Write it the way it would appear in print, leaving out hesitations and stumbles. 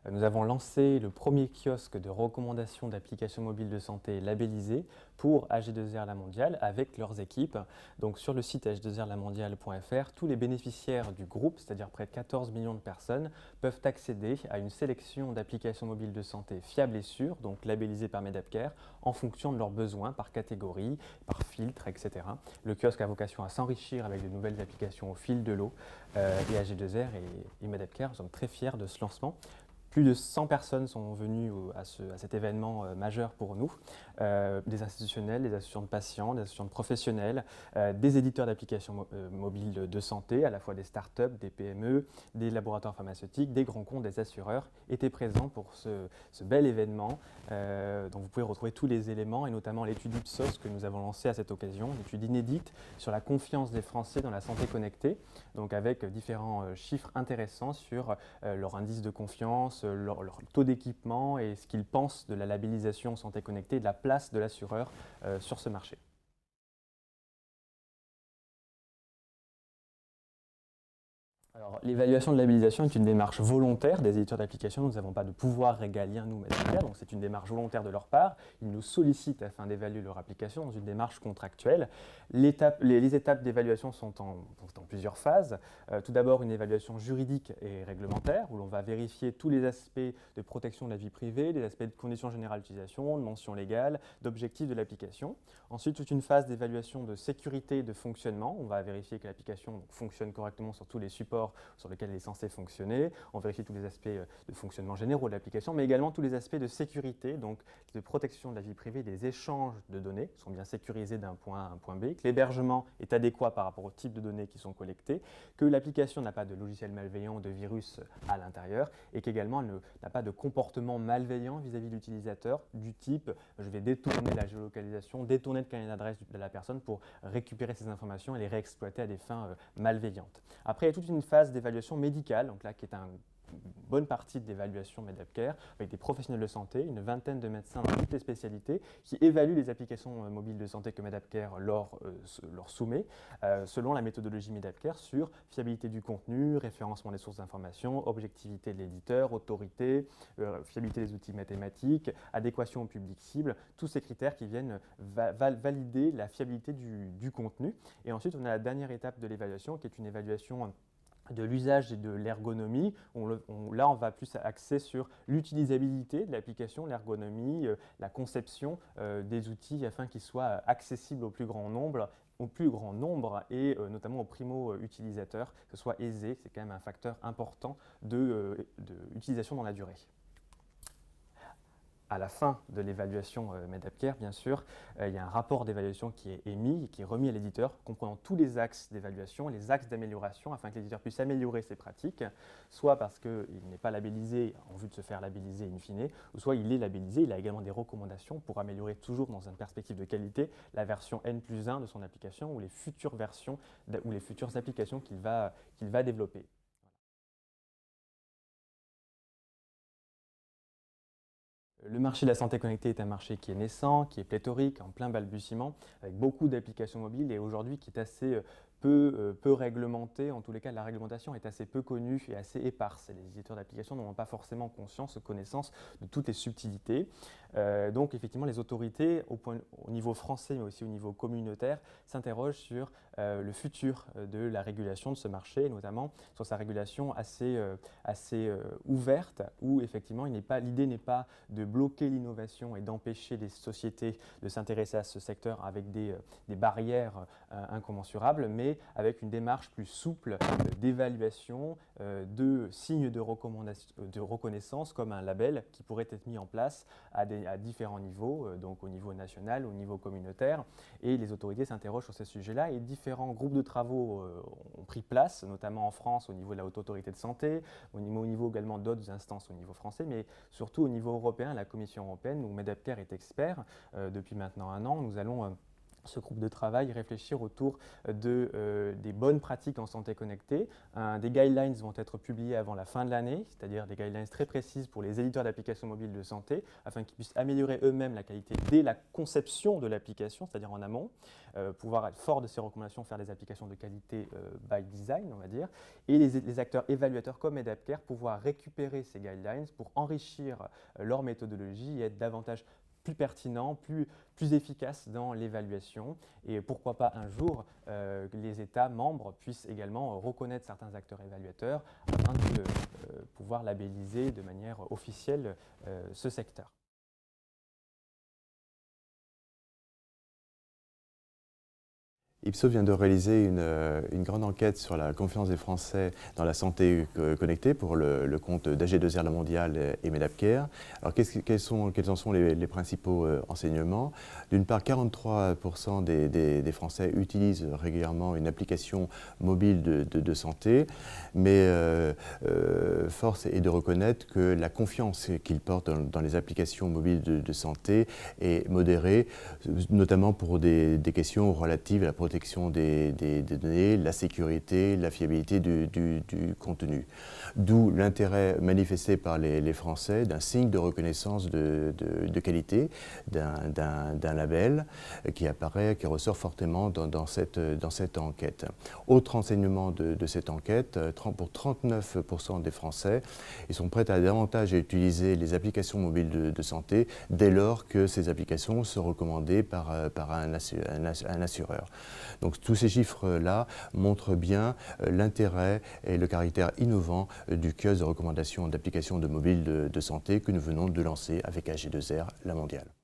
Nous avons lancé le premier kiosque de recommandation d'applications mobiles de santé labellisées pour AG2R La Mondiale avec leurs équipes. Donc sur le site ag2rlamondiale.fr, tous les bénéficiaires du groupe, c'est-à-dire près de 14 millions de personnes, peuvent accéder à une sélection d'applications mobiles de santé fiables et sûres, donc labellisées par Medapcare, en fonction de leurs besoins par catégorie, par filtre, etc. Le kiosque a vocation à s'enrichir avec de nouvelles applications au fil de l'eau et AG2R et Medapcare sommes très fiers de ce lancement. Plus de 100 personnes sont venues à cet événement majeur pour nous, des institutionnels, des associations de patients, des associations de professionnels, des éditeurs d'applications mobiles de santé, à la fois des startups, des PME, des laboratoires pharmaceutiques, des grands comptes, des assureurs, étaient présents pour ce bel événement dont vous pouvez retrouver tous les éléments et notamment l'étude Ipsos que nous avons lancée à cette occasion, une étude inédite sur la confiance des Français dans la santé connectée, donc avec différents chiffres intéressants sur leur indice de confiance, leur taux d'équipement et ce qu'ils pensent de la labellisation santé connectée et de la place de l'assureur sur ce marché. Alors, l'évaluation de labellisation est une démarche volontaire des éditeurs d'applications. Nous n'avons pas de pouvoir régalien, nous, Medapcare, donc c'est une démarche volontaire de leur part. Ils nous sollicitent afin d'évaluer leur application dans une démarche contractuelle. Les étapes d'évaluation sont en plusieurs phases. Tout d'abord, une évaluation juridique et réglementaire, où l'on va vérifier tous les aspects de protection de la vie privée, les aspects de conditions générales d'utilisation, de mentions légales, d'objectifs de l'application. Ensuite, toute une phase d'évaluation de sécurité et de fonctionnement. On va vérifier que l'application fonctionne correctement sur tous les supports sur lesquels elle est censée fonctionner. On vérifie tous les aspects de fonctionnement généraux de l'application, mais également tous les aspects de sécurité, donc de protection de la vie privée, des échanges de données qui sont bien sécurisés d'un point A à un point B, que l'hébergement est adéquat par rapport au type de données qui sont collectées, que l'application n'a pas de logiciel malveillant ou de virus à l'intérieur, et qu'également elle n'a pas de comportement malveillant vis-à-vis de l'utilisateur, du type je vais détourner la géolocalisation, détourner le carnet d'adresse de la personne pour récupérer ces informations et les réexploiter à des fins malveillantes. Après, il y a toute une phase d'évaluation médicale, donc là qui est une bonne partie de l'évaluation Medapcare, avec des professionnels de santé, une vingtaine de médecins dans toutes les spécialités, qui évaluent les applications mobiles de santé que Medapcare leur soumet, selon la méthodologie Medapcare sur fiabilité du contenu, référencement des sources d'information, objectivité de l'éditeur, autorité, fiabilité des outils mathématiques, adéquation au public cible, tous ces critères qui viennent valider la fiabilité du contenu. Et ensuite, on a la dernière étape de l'évaluation, qui est une évaluation de l'usage et de l'ergonomie. Là, on va plus axer sur l'utilisabilité de l'application, l'ergonomie, la conception des outils afin qu'ils soient accessibles au plus grand nombre et notamment aux primo-utilisateurs, que ce soit aisé. C'est quand même un facteur important d'utilisation dans la durée. À la fin de l'évaluation Medapcare, bien sûr, il y a un rapport d'évaluation qui est émis et qui est remis à l'éditeur, comprenant tous les axes d'évaluation, les axes d'amélioration, afin que l'éditeur puisse améliorer ses pratiques, soit parce qu'il n'est pas labellisé en vue de se faire labelliser in fine, ou soit il est labellisé, il a également des recommandations pour améliorer toujours dans une perspective de qualité la version N+1 de son application ou les futures versions ou les futures applications qu'il va développer. Le marché de la santé connectée est un marché qui est naissant, qui est pléthorique, en plein balbutiement, avec beaucoup d'applications mobiles et aujourd'hui qui est assez peu réglementé. En tous les cas, la réglementation est assez peu connue et assez éparse. Et les éditeurs d'applications n'ont pas forcément conscience, connaissance de toutes les subtilités. Donc effectivement, les autorités, au niveau français mais aussi au niveau communautaire, s'interrogent sur le futur de la régulation de ce marché, notamment sur sa régulation assez ouverte, où effectivement l'idée n'est pas de bloquer l'innovation et d'empêcher les sociétés de s'intéresser à ce secteur avec des barrières incommensurables, mais avec une démarche plus souple d'évaluation, de signes de reconnaissance comme un label qui pourrait être mis en place à différents niveaux, donc au niveau national, au niveau communautaire. Et les autorités s'interrogent sur ces sujets-là et différents groupes de travaux ont pris place, notamment en France au niveau de la Haute Autorité de Santé, au niveau également d'autres instances au niveau français, mais surtout au niveau européen, la Commission européenne, où Medapcare est expert depuis maintenant un an. Nous allons ce groupe de travail réfléchir autour des bonnes pratiques en santé connectée. Des guidelines vont être publiés avant la fin de l'année, c'est-à-dire des guidelines très précises pour les éditeurs d'applications mobiles de santé, afin qu'ils puissent améliorer eux-mêmes la qualité dès la conception de l'application, c'est-à-dire en amont, pouvoir être fort de ces recommandations, faire des applications de qualité by design, on va dire, et les acteurs évaluateurs comme Edapcare pouvoir récupérer ces guidelines pour enrichir leur méthodologie et être davantage plus pertinent, plus efficace dans l'évaluation et pourquoi pas un jour les États membres puissent également reconnaître certains acteurs évaluateurs afin de pouvoir labelliser de manière officielle ce secteur. Ipsos vient de réaliser une grande enquête sur la confiance des Français dans la santé connectée pour le compte d'AG2R La Mondiale et Medapcare. Alors quels en sont les principaux enseignements? D'une part, 43% des Français utilisent régulièrement une application mobile de santé, mais force est de reconnaître que la confiance qu'ils portent dans les applications mobiles de santé est modérée, notamment pour des questions relatives à la protection des données, la sécurité, la fiabilité du contenu. D'où l'intérêt manifesté par les Français d'un signe de reconnaissance de qualité, d'un label qui apparaît, qui ressort fortement dans cette enquête. Autre enseignement de cette enquête, pour 39% des Français, ils sont prêts à davantage utiliser les applications mobiles de santé dès lors que ces applications sont recommandées par un assureur. Donc tous ces chiffres-là montrent bien l'intérêt et le caractère innovant du kiosque de recommandation d'applications de mobile de santé que nous venons de lancer avec AG2R La Mondiale.